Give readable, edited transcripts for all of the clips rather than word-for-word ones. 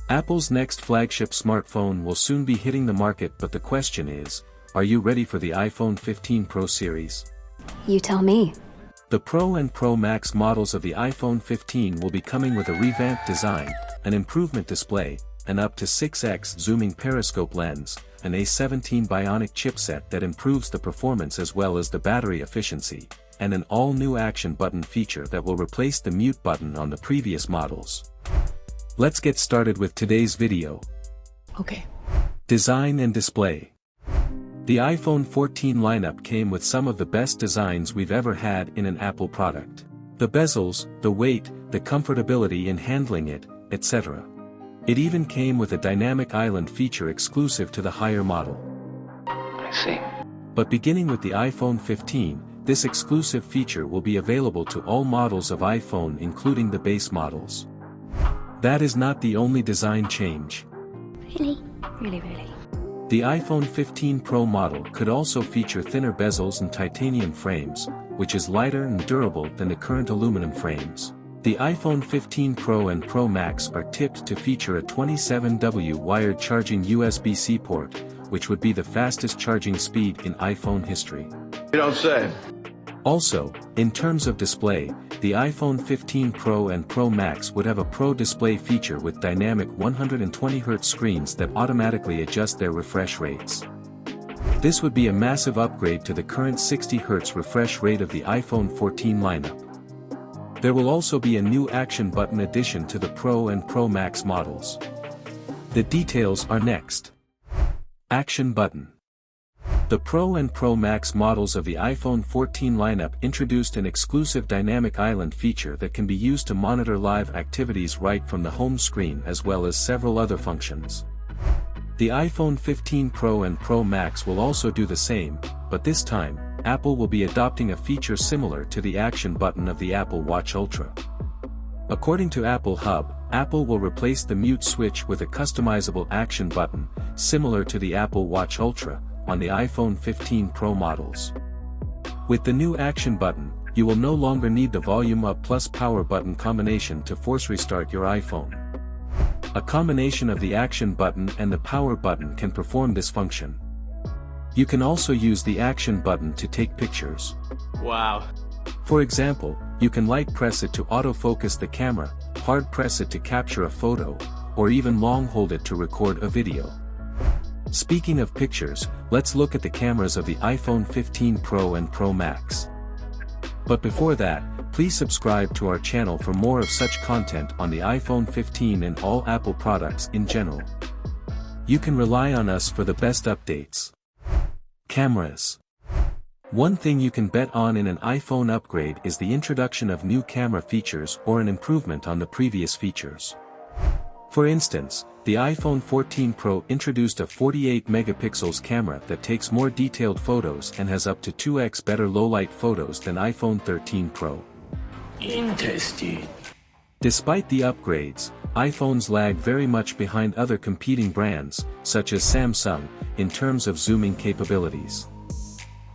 Apple's next flagship smartphone will soon be hitting the market, but the question is, are you ready for the iPhone 15 Pro series? You tell me. The Pro and Pro Max models of the iPhone 15 will be coming with a revamped design, an improvement display, an up to 6x zooming periscope lens, an A17 Bionic chipset that improves the performance as well as the battery efficiency, and an all-new action button feature that will replace the mute button on the previous models. Let's get started with today's video. Okay. Design and display. The iPhone 14 lineup came with some of the best designs we've ever had in an Apple product. The bezels, the weight, the comfortability in handling it, etc. It even came with a dynamic island feature exclusive to the higher model. I see. But beginning with the iPhone 15, this exclusive feature will be available to all models of iPhone including the base models. That is not the only design change. Really? Really? The iPhone 15 Pro model could also feature thinner bezels and titanium frames, which is lighter and durable than the current aluminum frames. The iPhone 15 Pro and Pro Max are tipped to feature a 27W wired charging USB-C port, which would be the fastest charging speed in iPhone history. You don't say. Also, in terms of display, the iPhone 15 Pro and Pro Max would have a Pro Display feature with dynamic 120Hz screens that automatically adjust their refresh rates. This would be a massive upgrade to the current 60Hz refresh rate of the iPhone 14 lineup. There will also be a new action button addition to the Pro and Pro Max models. The details are next. Action button. The Pro and Pro Max models of the iPhone 14 lineup introduced an exclusive dynamic island feature that can be used to monitor live activities right from the home screen as well as several other functions. The iPhone 15 Pro and Pro Max will also do the same, but this time, Apple will be adopting a feature similar to the action button of the Apple Watch Ultra. According to Apple Hub, Apple will replace the mute switch with a customizable action button, similar to the Apple Watch Ultra, on the iPhone 15 Pro models. With the new action button, you will no longer need the volume up plus power button combination to force restart your iPhone. A combination of the action button and the power button can perform this function. You can also use the action button to take pictures. Wow. For example, you can light press it to autofocus the camera, hard press it to capture a photo, or even long hold it to record a video. Speaking of pictures, let's look at the cameras of the iPhone 15 Pro and Pro Max. But before that, please subscribe to our channel for more of such content on the iPhone 15 and all Apple products in general. You can rely on us for the best updates. Cameras. One thing you can bet on in an iPhone upgrade is the introduction of new camera features or an improvement on the previous features. For instance, the iPhone 14 Pro introduced a 48 megapixels camera that takes more detailed photos and has up to 2x better low-light photos than iPhone 13 Pro. Interesting. Despite the upgrades, iPhones lag very much behind other competing brands, such as Samsung, in terms of zooming capabilities.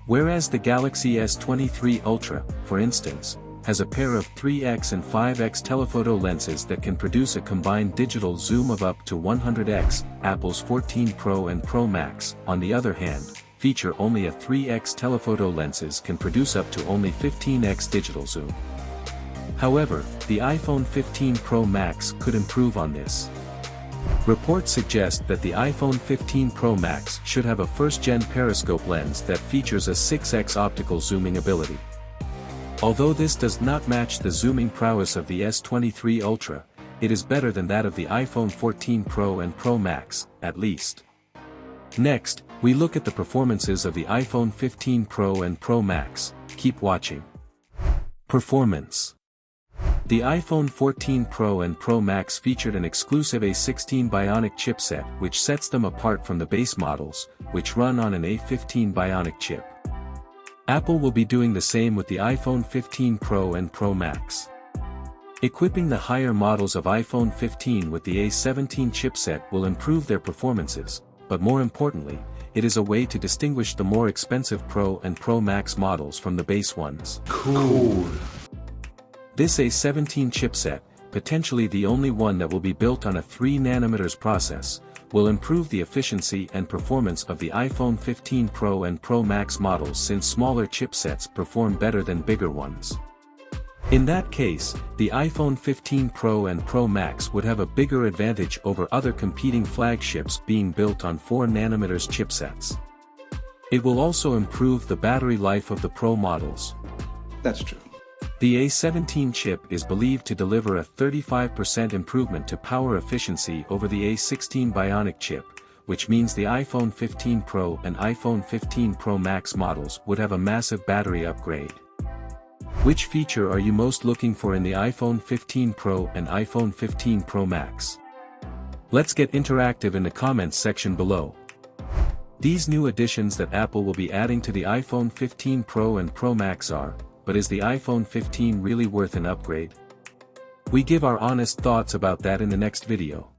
Whereas the Galaxy S23 Ultra, for instance, has a pair of 3x and 5x telephoto lenses that can produce a combined digital zoom of up to 100x, Apple's 14 Pro and Pro Max, on the other hand, feature only a 3x telephoto lenses can produce up to only 15x digital zoom. However, the iPhone 15 Pro Max could improve on this. Reports suggest that the iPhone 15 Pro Max should have a first-gen periscope lens that features a 6x optical zooming ability. Although this does not match the zooming prowess of the S23 Ultra, it is better than that of the iPhone 14 Pro and Pro Max, at least. Next, we look at the performances of the iPhone 15 Pro and Pro Max. Keep watching. Performance. The iPhone 14 Pro and Pro Max featured an exclusive A16 Bionic chipset which sets them apart from the base models, which run on an A15 Bionic chip. Apple will be doing the same with the iPhone 15 Pro and Pro Max. Equipping the higher models of iPhone 15 with the A17 chipset will improve their performances, but more importantly, it is a way to distinguish the more expensive Pro and Pro Max models from the base ones. Cool. This A17 chipset, potentially the only one that will be built on a 3nm process, will improve the efficiency and performance of the iPhone 15 Pro and Pro Max models since smaller chipsets perform better than bigger ones. In that case, the iPhone 15 Pro and Pro Max would have a bigger advantage over other competing flagships being built on 4nm chipsets. It will also improve the battery life of the Pro models. That's true. The A17 chip is believed to deliver a 35% improvement to power efficiency over the A16 Bionic chip, which means the iPhone 15 Pro and iPhone 15 Pro Max models would have a massive battery upgrade. Which feature are you most looking for in the iPhone 15 Pro and iPhone 15 Pro Max? Let's get interactive in the comments section below. These new additions that Apple will be adding to the iPhone 15 Pro and Pro Max are, but is the iPhone 15 really worth an upgrade? We give our honest thoughts about that in the next video.